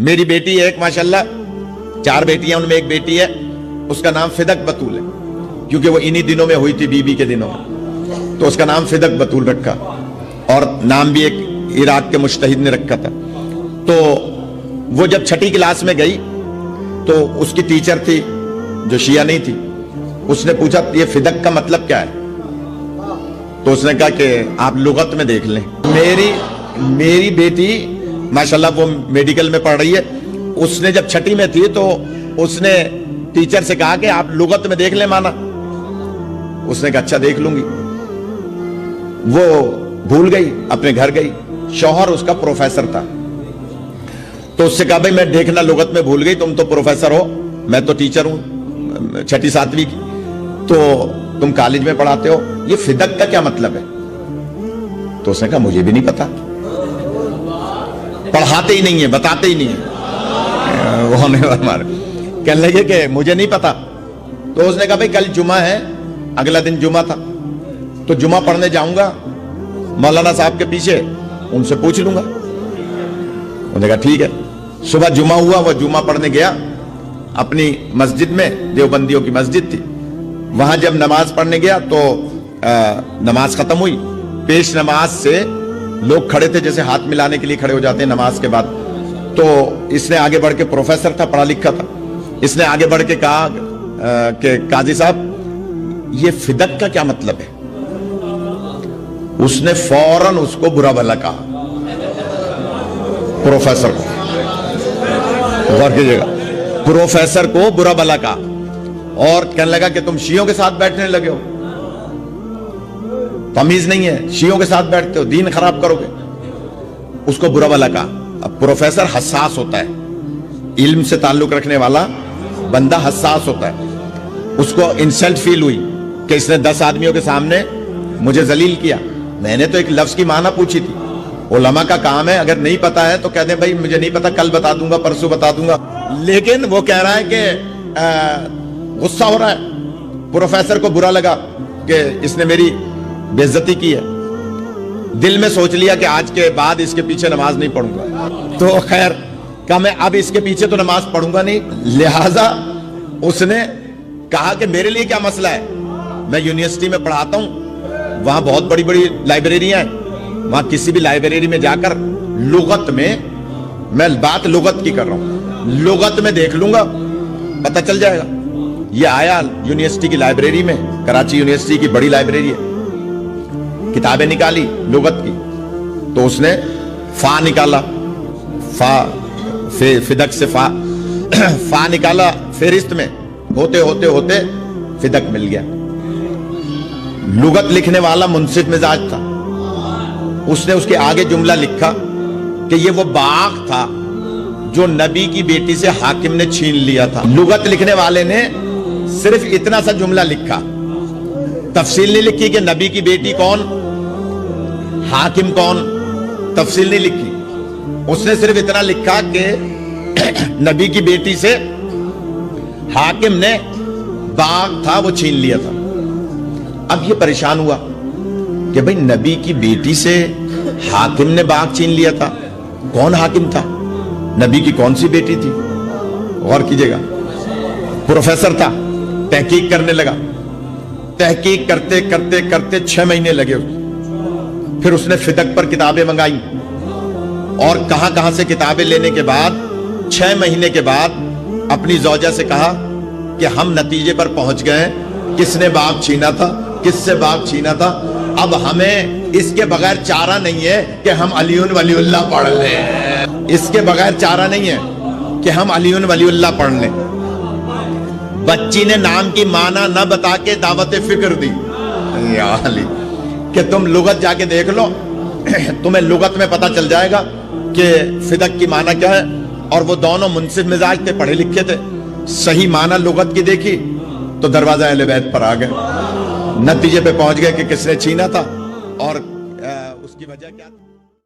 میری بیٹی ہے ایک ماشاءاللہ، 4 بیٹیاں، ان میں ایک بیٹی ہے اس کا نام فدق بطول ہے، کیونکہ وہ انہی دنوں میں ہوئی تھی، بی کے دنوں میں، تو اس کا نام فدق بطول رکھا، اور نام بھی ایک عراق کے مجتہد نے رکھا تھا۔ تو وہ جب 6ٹھی کلاس میں گئی تو اس کی ٹیچر تھی جو شیعہ نہیں تھی، اس نے پوچھا یہ فدق کا مطلب کیا ہے؟ تو اس نے کہا کہ آپ لغت میں دیکھ لیں۔ میری بیٹی ماشاءاللہ وہ میڈیکل میں پڑھ رہی ہے، اس نے جب 6ٹھی میں تھی تو اس نے ٹیچر سے کہا کہ آپ لغت میں دیکھ لیں مانا۔ اس نے کہا اچھا دیکھ لوں گی۔ وہ بھول گئی، اپنے گھر گئی، شوہر اس کا پروفیسر تھا، تو اس سے کہا بھائی میں دیکھنا لغت میں بھول گئی، تم تو پروفیسر ہو، میں تو ٹیچر ہوں 6ٹھی 7ویں کی، تو تم کالج میں پڑھاتے ہو، یہ فدق کا کیا مطلب ہے؟ تو اس نے کہا مجھے بھی نہیں پتا، پڑھاتے ہی نہیں ہیں، بتاتے ہی نہیں ہیں، وہ ہمارے کہنے لگے کہ مجھے نہیں پتا۔ تو اس نے کہا بھائی کل جمعہ ہے، اگلا دن جمعہ تھا، تو جمعہ پڑھنے جاؤں گا مولانا صاحب کے پیچھے، ان سے پوچھ لوں گا۔ انہوں نے کہا ٹھیک ہے۔ صبح جمعہ ہوا، وہ جمعہ پڑھنے گیا اپنی مسجد میں، دیوبندیوں کی مسجد تھی، وہاں جب نماز پڑھنے گیا تو نماز ختم ہوئی، پیش نماز سے لوگ کھڑے تھے، جیسے ہاتھ ملانے کے لیے کھڑے ہو جاتے ہیں نماز کے بعد، تو اس نے آگے بڑھ کے، پروفیسر تھا، پڑھا لکھا تھا، اس نے آگے بڑھ کے کہا کہ قاضی صاحب یہ فدق کا کیا مطلب ہے؟ اس نے فوراً اس کو برا بھلا کہا، پروفیسر کو، غور کیجئے گا، پروفیسر کو برا بھلا کہا، اور کہنے لگا کہ تم شیعوں کے ساتھ بیٹھنے لگے ہو، تمیز نہیں ہے، شیعوں کے ساتھ بیٹھتے ہو، دین خراب کرو گے، اس کو برا بھلا کہا۔ اب پروفیسر حساس ہوتا ہے، علم سے تعلق رکھنے والا بندہ حساس ہوتا ہے، اس کو انسلٹ فیل ہوئی کہ اس نے 10 آدمیوں کے سامنے مجھے ذلیل کیا، میں نے تو ایک لفظ کی معنی پوچھی تھی، علماء کا کام ہے اگر نہیں پتا ہے تو کہہ دیں بھائی مجھے نہیں پتا، کل بتا دوں گا، پرسوں بتا دوں گا، لیکن وہ کہہ رہا ہے کہ غصہ ہو رہا ہے، پروفیسر کو برا لگا کہ اس نے میری بے عزتی کی ہے، دل میں سوچ لیا کہ آج کے بعد اس کے پیچھے نماز نہیں پڑھوں گا، تو خیر کہا میں اب اس کے پیچھے تو نماز پڑھوں گا نہیں، لہٰذا اس نے کہا کہ میرے لیے کیا مسئلہ ہے، میں یونیورسٹی میں پڑھاتا ہوں، وہاں بہت بڑی بڑی لائبریریاں ہیں، وہاں کسی بھی لائبریری میں جا کر لغت میں بات لغت کی کر رہا ہوں، لغت میں دیکھ لوں گا، پتہ چل جائے گا۔ یہ آیا یونیورسٹی کی لائبریری میں، کراچی یونیورسٹی کی بڑی لائبریری ہے، کتابیں نکالی لغت کی، تو اس نے فا نکالا، فدق سے فا نکالا، فہرست میں ہوتے ہوتے ہوتے فدق مل گیا۔ لغت لکھنے والا منصف مزاج تھا، اس نے اس کے آگے جملہ لکھا کہ یہ وہ باغ تھا جو نبی کی بیٹی سے حاکم نے چھین لیا تھا۔ لغت لکھنے والے نے صرف اتنا سا جملہ لکھا، تفصیل نہیں لکھی کہ نبی کی بیٹی کون، حاکم کون، تفصیل نہیں لکھی، اس نے صرف اتنا لکھا کہ نبی کی بیٹی سے حاکم نے باغ تھا وہ چھین لیا تھا۔ اب یہ پریشان ہوا کہ بھئی نبی کی بیٹی سے حاکم نے باغ چھین لیا تھا، کون حاکم تھا، نبی کی کون سی بیٹی تھی؟ غور کیجئے گا، پروفیسر تھا، تحقیق کرنے لگا، تحقیق کرتے کرتے کرتے 6 مہینے لگے، پھر اس نے فدق پر کتابیں منگائی، اور کہاں کہاں سے کتابیں لینے کے بعد 6 مہینے کے بعد اپنی زوجہ سے کہا کہ ہم نتیجے پر پہنچ گئے کس نے باغ چھینا تھا، کس سے باغ چھینا تھا، اب ہمیں اس کے بغیر چارہ نہیں ہے کہ ہم علی ولی اللہ پڑھ لیں، اس کے بغیر چارہ نہیں ہے کہ ہم علی ولی اللہ پڑھ لیں۔ بچی نے نام کی معنی نہ بتا کے دعوت فکر دی، یا علی، کہ تم لغت جا کے دیکھ لو، تمہیں لغت میں پتہ چل جائے گا کہ فدق کی معنی کیا ہے، اور وہ دونوں منصف مزاج تھے، پڑھے لکھے تھے، صحیح معنی لغت کی دیکھی تو دروازہ اہل بیت پر آ گئے، نتیجے پہ پہنچ گئے کہ کس نے چھینا تھا اور اس کی وجہ کیا تھی۔